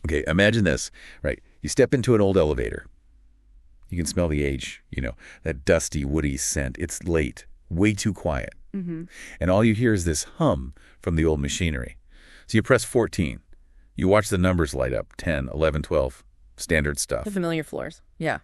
Okay, imagine this, right? You step into an old elevator. You can smell the age, that dusty, woody scent. It's late, way too quiet. And all you hear is this hum from the old machinery. So you press 14. You watch the numbers light up, 10, 11, 12, standard stuff. The familiar floors, yeah.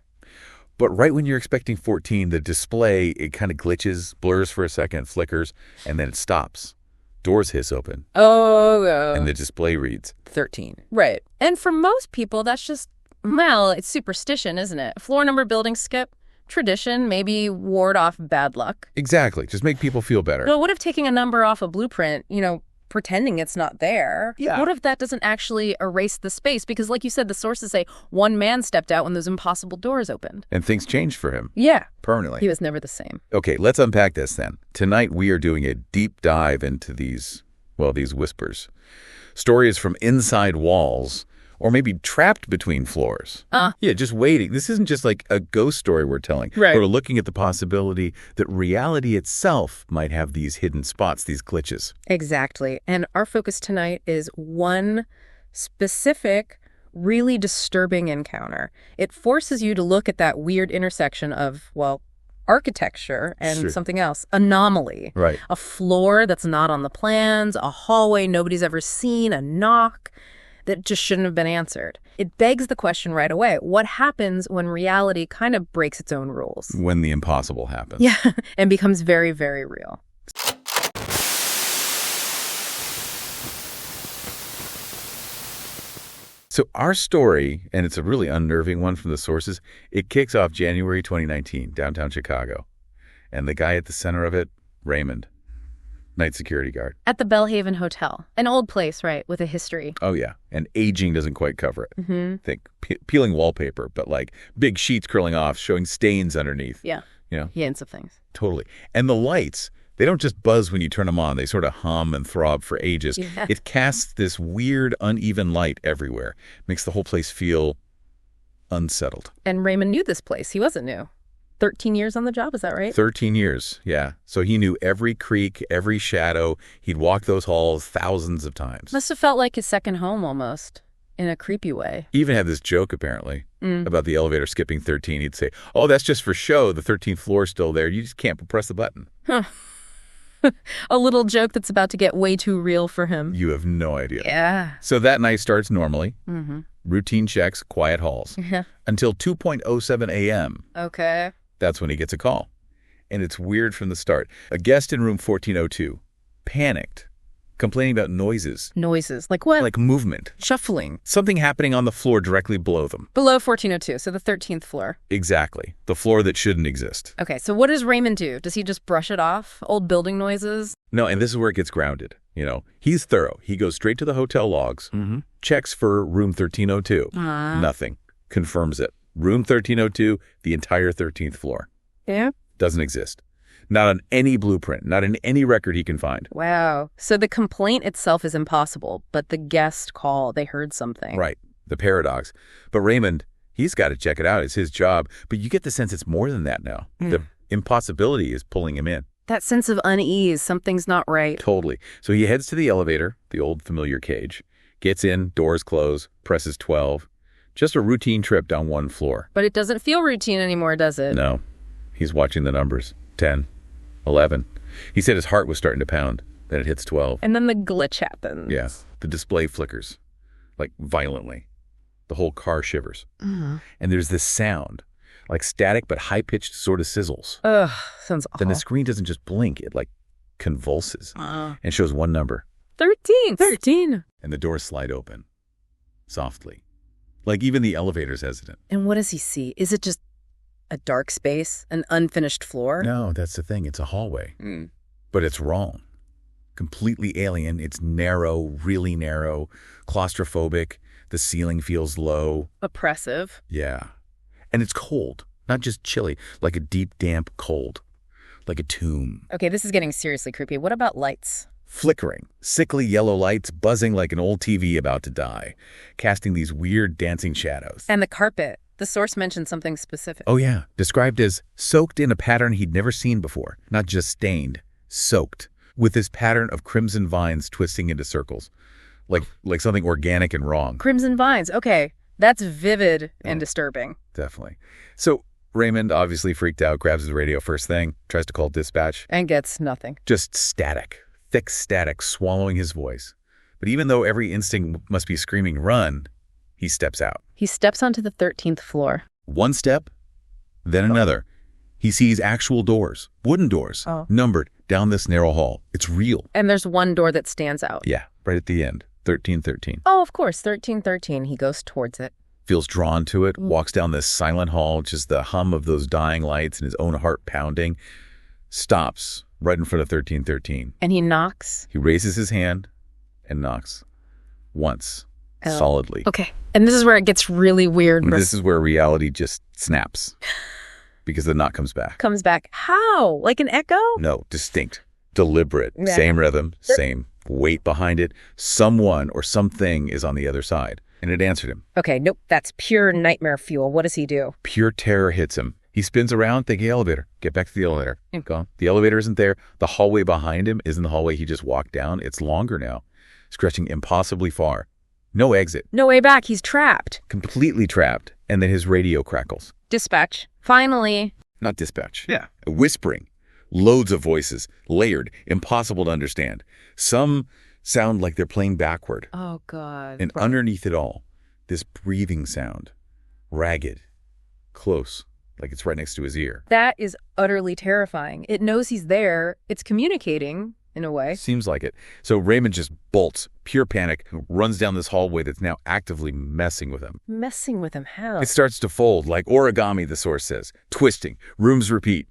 But right when you're expecting 14, the display, it kind of glitches, blurs for a second, flickers, and then it stops. Doors hiss open. Oh. And the display reads 13. Right. And for most people, that's just, well, it's superstition, isn't it? Floor number building skip, tradition, maybe ward off bad luck. Exactly. Just make people feel better. No, what if taking a number off a blueprint, pretending it's not there? Yeah. What if that doesn't actually erase the space? Because like you said, the sources say one man stepped out when those impossible doors opened. And things changed for him. Yeah. Permanently. He was never the same. Okay, let's unpack this then. Tonight we are doing a deep dive into these whispers. Stories from inside walls, or maybe trapped between floors. Yeah, just waiting. This isn't just like a ghost story we're telling. Right. We're looking at the possibility that reality itself might have these hidden spots, these glitches. Exactly. And our focus tonight is one specific, really disturbing encounter. It forces you to look at that weird intersection of, architecture and Sure. something else. Anomaly. Right. A floor that's not on the plans, a hallway nobody's ever seen, a knock that just shouldn't have been answered. It begs the question right away, what happens when reality kind of breaks its own rules? When the impossible happens. Yeah, and becomes very, very real. So our story, and it's a really unnerving one from the sources, it kicks off January 2019, downtown Chicago. And the guy at the center of it, Raymond, night security guard. At the Bellhaven Hotel. An old place, right, with a history. Oh, yeah. And aging doesn't quite cover it. Mm-hmm. Think peeling wallpaper, but like big sheets curling off, showing stains underneath. Yeah. Hints of things. Totally. And the lights, they don't just buzz when you turn them on. They sort of hum and throb for ages. Yeah. It casts this weird, uneven light everywhere. Makes the whole place feel unsettled. And Raymond knew this place. He wasn't new. 13 years on the job, is that right? 13 years, yeah. So he knew every creak, every shadow. He'd walked those halls thousands of times. Must have felt like his second home almost, in a creepy way. He even had this joke, apparently, about the elevator skipping 13. He'd say, oh, that's just for show. The 13th floor's still there. You just can't press the button. Huh. A little joke that's about to get way too real for him. You have no idea. Yeah. So that night starts normally. Mm-hmm. Routine checks, quiet halls. Yeah. Until 2:07 a.m. Okay. That's when he gets a call. And it's weird from the start. A guest in room 1402, panicked, complaining about noises. Noises. Like what? Like movement. Shuffling. Something happening on the floor directly below them. Below 1402, so the 13th floor. Exactly. The floor that shouldn't exist. Okay, so what does Raymond do? Does he just brush it off? Old building noises? No, and this is where it gets grounded. He's thorough. He goes straight to the hotel logs, checks for room 1302. Nothing. Confirms it. Room 1302, the entire 13th floor. Yeah? Doesn't exist. Not on any blueprint, not in any record he can find. Wow. So the complaint itself is impossible, but the guest call, they heard something. Right. The paradox. But Raymond, he's got to check it out. It's his job. But you get the sense it's more than that now. The impossibility is pulling him in. That sense of unease, something's not right. Totally. So he heads to the elevator, the old familiar cage, gets in, doors close, presses 12. Just a routine trip down one floor. But it doesn't feel routine anymore, does it? No. He's watching the numbers. 10, 11. He said his heart was starting to pound. Then it hits 12. And then the glitch happens. Yeah. The display flickers, like violently. The whole car shivers. And there's this sound, like static but high-pitched sort of sizzles. Ugh, sounds awful. Then the screen doesn't just blink. It like convulses and shows one number. 13. 13. And the doors slide open. Softly. Like even the elevator's hesitant. And what does he see? Is it just a dark space? An unfinished floor? No, that's the thing. It's a hallway. But it's wrong. Completely alien. It's narrow, really narrow, claustrophobic. The ceiling feels low. Oppressive. Yeah. And it's cold. Not just chilly. Like a deep, damp cold. Like a tomb. Okay, this is getting seriously creepy. What about lights? Flickering, sickly yellow lights buzzing like an old TV about to die, casting these weird dancing shadows. And the carpet. The source mentioned something specific. Oh yeah, described as soaked in a pattern he'd never seen before. Not just stained, soaked, with this pattern of crimson vines twisting into circles. like something organic and wrong. Crimson vines. Okay, that's vivid and disturbing. Definitely. So Raymond, obviously freaked out, grabs his radio first thing, tries to call dispatch. And gets nothing. Just static, thick static swallowing his voice. But even though every instinct must be screaming run, he steps out. He steps onto the 13th floor. One step, then another. He sees actual doors, wooden doors, numbered down this narrow hall. It's real. And there's one door that stands out. Yeah, right at the end, 1313. Oh, of course, 1313. He goes towards it. Feels drawn to it, walks down this silent hall, just the hum of those dying lights and his own heart pounding. Stops right in front of 1313. And he knocks. He raises his hand and knocks once, solidly. Okay, and this is where it gets really weird. This is where reality just snaps. Because the knock comes back. Comes back. How? Like an echo? No, distinct, deliberate, same rhythm, same weight behind it. Someone or something is on the other side. And it answered him. Okay, nope, that's pure nightmare fuel. What does he do? Pure terror hits him. He spins around thinking elevator. Get back to the elevator. Gone. The elevator isn't there. The hallway behind him isn't the hallway he just walked down. It's longer now, stretching impossibly far. No exit. No way back. He's trapped. Completely trapped. And then his radio crackles. Dispatch. Finally. Not dispatch. Yeah. Whispering. Loads of voices. Layered. Impossible to understand. Some sound like they're playing backward. Oh, God. And underneath it all, this breathing sound. Ragged. Close. Like it's right next to his ear. That is utterly terrifying. It knows he's there. It's communicating, in a way. Seems like it. So Raymond just bolts, pure panic, runs down this hallway that's now actively messing with him. Messing with him? How? It starts to fold, like origami, the source says. Twisting. Rooms repeat.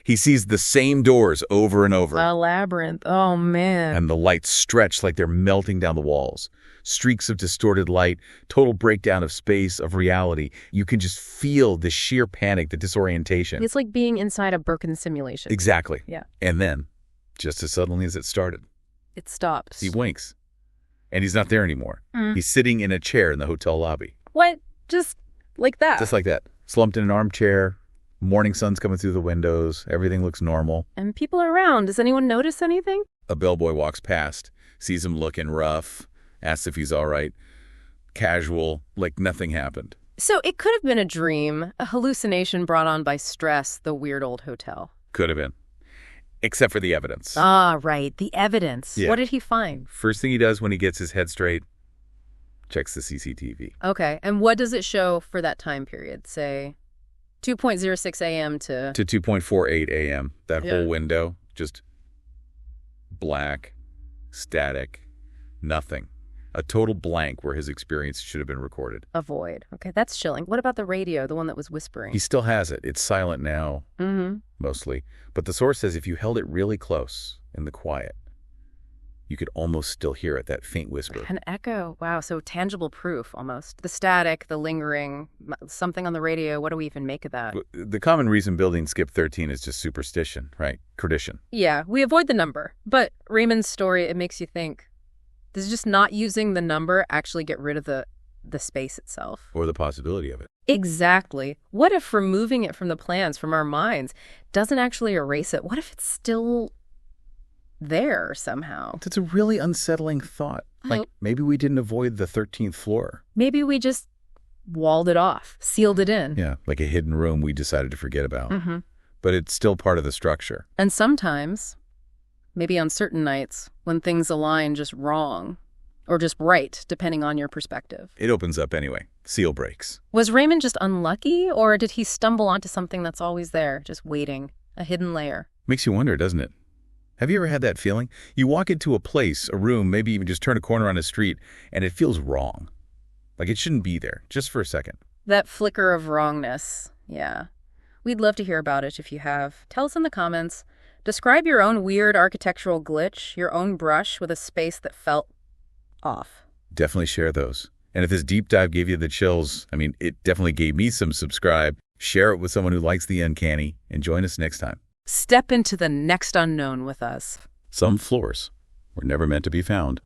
He sees the same doors over and over. A labyrinth. Oh, man. And the lights stretch like they're melting down the walls. Streaks of distorted light, total breakdown of space, of reality. You can just feel the sheer panic, the disorientation. It's like being inside a Birkin simulation. Exactly. Yeah. And then, just as suddenly as it started, it stops. He winks. And he's not there anymore. He's sitting in a chair in the hotel lobby. What? Just like that? Just like that. Slumped in an armchair. Morning sun's coming through the windows. Everything looks normal. And people are around. Does anyone notice anything? A bellboy walks past, sees him looking rough, asks if he's all right. Casual, like nothing happened. So it could have been a dream, a hallucination brought on by stress, the weird old hotel. Could have been. Except for the evidence. Ah, right. The evidence. Yeah. What did he find? First thing he does when he gets his head straight, checks the CCTV. Okay. And what does it show for that time period? Say 2:06 a.m. to 2:48 a.m. That whole window, just black, static, nothing. A total blank where his experience should have been recorded. a void. Okay, that's chilling. What about the radio, the one that was whispering? He still has it. It's silent now, mostly. But the source says if you held it really close in the quiet, you could almost still hear it, that faint whisper. An echo. Wow, so tangible proof almost. The static, the lingering, something on the radio. What do we even make of that? The common reason buildings skip 13 is just superstition, right? Tradition. Yeah, we avoid the number. But Raymond's story, it makes you think, does just not using the number actually get rid of the space itself? Or the possibility of it. Exactly. What if removing it from the plans, from our minds, doesn't actually erase it? What if it's still there somehow? That's a really unsettling thought. Like, maybe we didn't avoid the 13th floor. Maybe we just walled it off, sealed it in. Yeah, like a hidden room we decided to forget about. But it's still part of the structure. And sometimes, maybe on certain nights, when things align just wrong, or just right, depending on your perspective, it opens up anyway. Seal breaks. Was Raymond just unlucky, or did he stumble onto something that's always there, just waiting, a hidden layer? Makes you wonder, doesn't it? Have you ever had that feeling? You walk into a place, a room, maybe even just turn a corner on a street, and it feels wrong. Like it shouldn't be there, just for a second. That flicker of wrongness, yeah. We'd love to hear about it if you have. Tell us in the comments. Describe your own weird architectural glitch, your own brush with a space that felt off. Definitely share those. And if this deep dive gave you the chills, I mean, it definitely gave me some. Subscribe, share it with someone who likes the uncanny, and join us next time. Step into the next unknown with us. Some floors were never meant to be found.